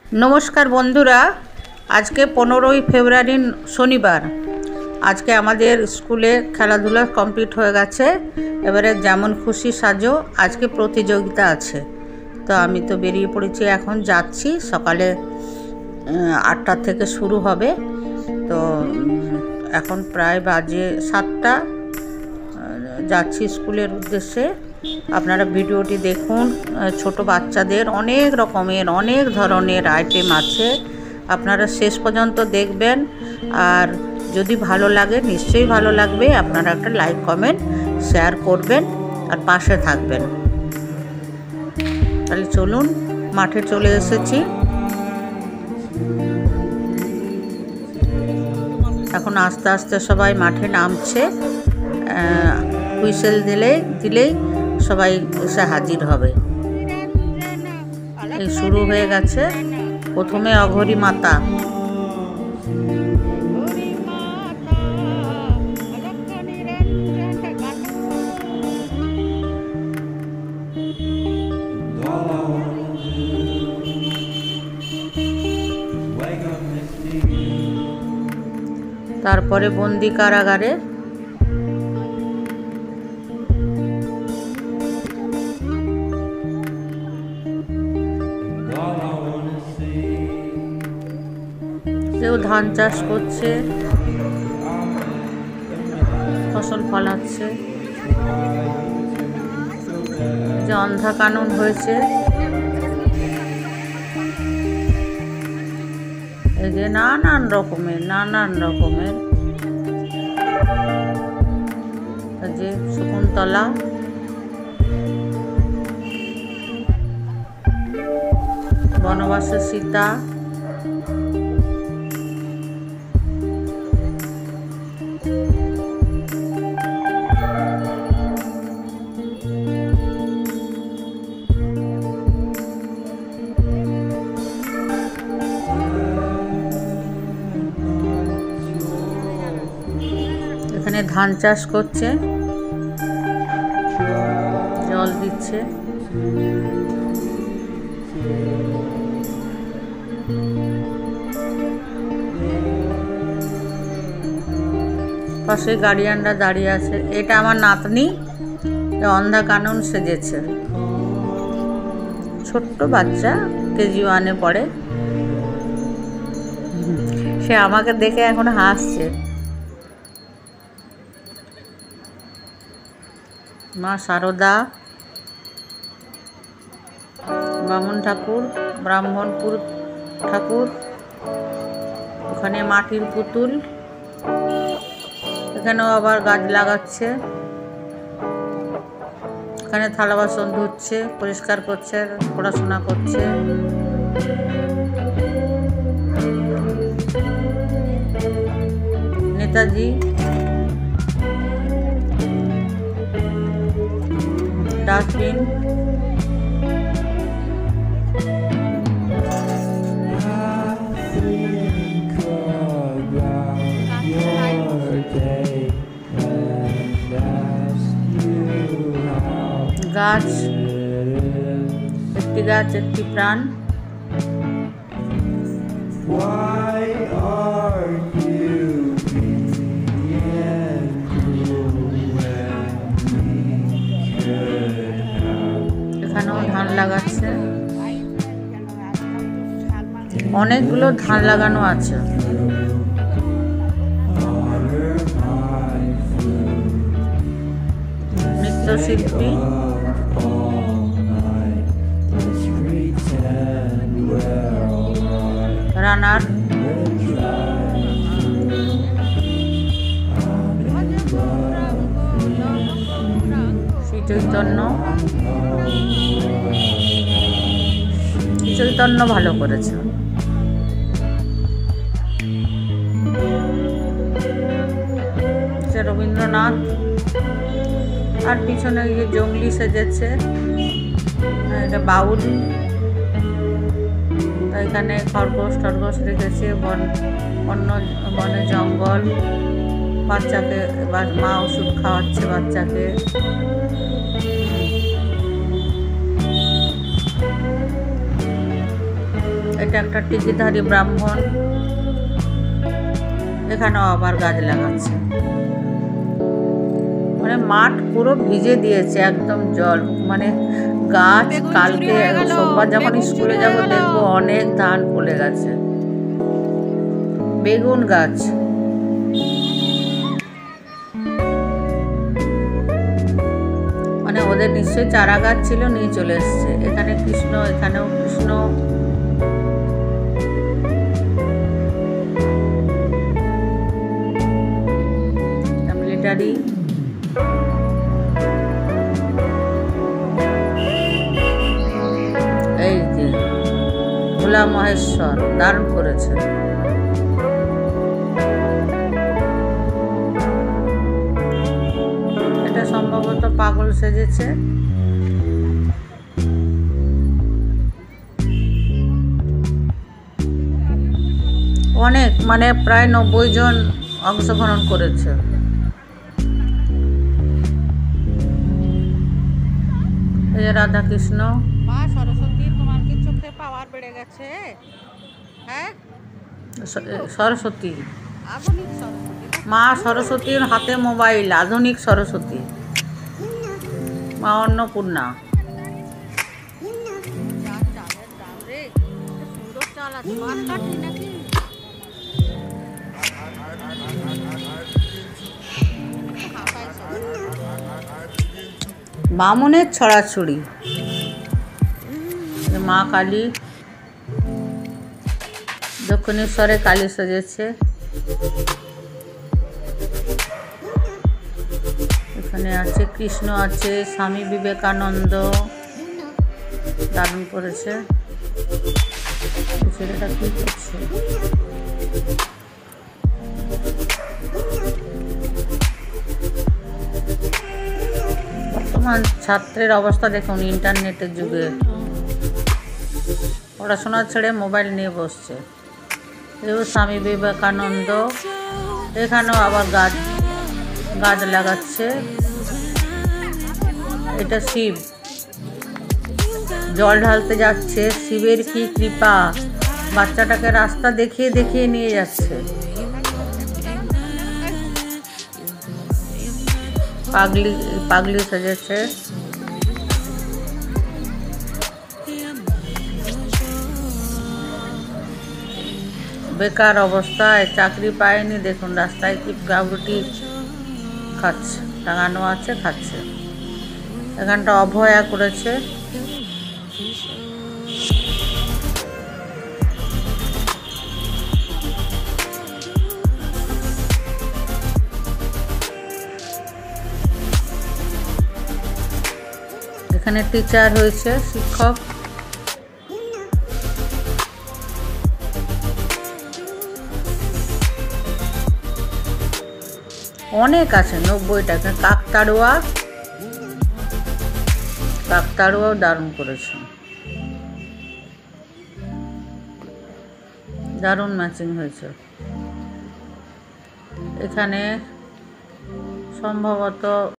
নমস্কার বন্ধুরা, আজকে 15ই ফেব্রুয়ারি শনিবার। আজকে আমাদের স্কুলে খেলাধুলা কমপ্লিট হয়ে গেছে। এবারে যেমন খুশি সাজো, আজকে প্রতিযোগিতা আছে। তো আমি তো বেরিয়ে পড়েছি, এখন যাচ্ছি। সকালে 8টা থেকে শুরু হবে। তো এখন প্রায় বাজে 7টা। যাচ্ছি স্কুলের উদ্দেশ্যে। আপনারা ভিডিওটি দেখুন। ছোট বাচ্চাদের অনেক রকমের অনেক ধরনের আইটেম আছে, আপনারা শেষ পর্যন্ত দেখবেন। আর যদি ভালো লাগে, নিশ্চয়ই ভালো লাগবে, আপনারা একটা লাইক কমেন্ট শেয়ার করবেন আর পাশে থাকবেন। তাহলে চলুন, মাঠে চলে এসেছি। এখন আস্তে আস্তে সবাই মাঠে নামছে। হুইসেল দিলেই সবাই এসে হাজির হবে। এই শুরু হয়ে গেছে। প্রথমে অঘরী মাতা। তারপরে বন্দি কারাগারে। কেউ ধান চাষ করছে, ফসল ফলাচ্ছে। যে অন্ধা কানুন হয়েছে, এই যে নানান রকমের যে শকুন্তলা, বনবাসে সীতা, এখানে ধান চাষ করছে, জল দিচ্ছে। পাশে গার্ডিয়ানরা দাঁড়িয়ে আছে। এটা আমার নাতনি, অন্ধা কানুন সেজেছে। ছোট্ট বাচ্চা, কেজি 1-এ পড়ে। সে আমাকে দেখে এখন হাসছে। মা শারদা, বামুন ঠাকুর, ব্রাহ্মণপুর ঠাকুর, ওখানে মাটির পুতুল। এখানেও আবার গাছ লাগাচ্ছে। এখানে থালা বাসন ধুচ্ছে, পরিষ্কার করছে, পড়াশোনা করছে। নেতাজি, ডাস্টবিন, গাছ, একটি গাছ একটি প্রাণ। এখানেও ধান লাগাচ্ছে, অনেকগুলো ধান লাগানো আছে। নৃত্যশিল্পী, রানার, চৈতন্য ভালো করেছে। রবীন্দ্রনাথ। আর পিছনে গিয়ে জঙ্গলি সেজেছে, এটা বাউল। এখানে খরগোশ রেখেছে, বনে জঙ্গল। বাচ্চাকে মা ওষুধ খাওয়াচ্ছে বাচ্চাকে। এটা একটা টিকিধারী ব্রাহ্মণ, এখানেও আবার গাছ লাগাচ্ছে। মানে মাঠ পুরো ভিজে দিয়েছে একদম জল, মানে গাছ। কালকে সোমবার যখন স্কুলে যাব দেখবো অনেক ধান ফলে গেছে। বেগুন গাছ, মানে ওদের নিশ্চয়ই চারা গাছ ছিল, নিয়ে চলে এসছে। এখানে কৃষ্ণ, এখানেও কৃষ্ণ। মিলিটারি, এই যে ভোলা মহেশ্বর দারুণ করেছে। এটা সম্ভবত পাগল সেজেছে। অনেক, মানে প্রায় 90 জন অংশগ্রহণ করেছে। এই রাধা কৃষ্ণ। মা সরস্বতী, তোমার কি চোখে পাওয়ার বেড়ে গেছে? হ্যাঁ, সরস্বতী, আধুনিক সরস্বতী। মা সরস্বতীর হাতে মোবাইল, আধুনিক সরস্বতী। মা অন্নপূর্ণা। সুন্দর চাল আছে, মাছ কাটলি নাকি? বামনের ছড়াছড়ি। মা কালী, দক্ষিণেশ্বরে কালী সেজেছে। এখানে আছে কৃষ্ণ, আছে স্বামী বিবেকানন্দ, দারুণ করেছে। ছেলেটা কি করছে? বর্তমান ছাত্রের অবস্থা দেখুন, ইন্টারনেটের যুগে পড়াশোনা ছেড়ে মোবাইল নিয়ে বসছে। এও স্বামী বিবেকানন্দ। এখানেও আবার গাছ লাগাচ্ছে। এটা শিব, জল ঢালতে যাচ্ছে। শিবের কি কৃপা, বাচ্চাটাকে রাস্তা দেখিয়ে দেখিয়ে নিয়ে যাচ্ছে। পাগলি সেজেছে। বেকার অবস্থায়, চাকরি পায়নি, দেখুন রাস্তায় কি গাবরুটি খাচ্ছে, টাঙানো আছে, খাচ্ছে। এখানটা অভয়া করেছে। এখানে টিচার হয়েছে, শিক্ষক। অনেক আছে, 90টা। কাকতাড়ুয়াও দারুণ করেছে, দারুণ ম্যাচিং হয়েছে। এখানে সম্ভবত